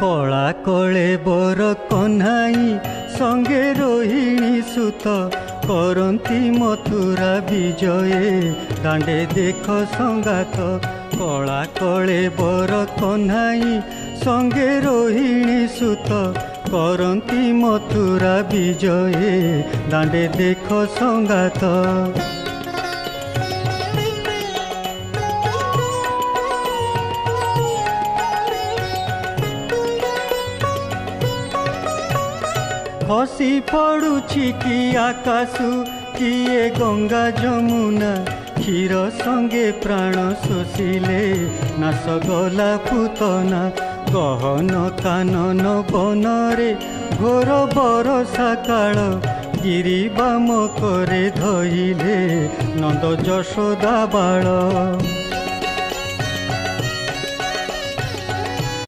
कला कले बर कन्हाई संगे रोहिणी सुत करती मथुरा विजये दांडे देख संगात कला कले बर कन्हाई संगे रोहिणी सुत करती मथुरा विजये दांडे देख संगात। खसी पड़ुछि कि आकाशु किए गंगा जमुना क्षीर संगे प्राण शोषिले नाश गला पूतना गहन कानन बनरे घोर बरसा काल गिरी बामकरे धइले नंद यशोदा बाल।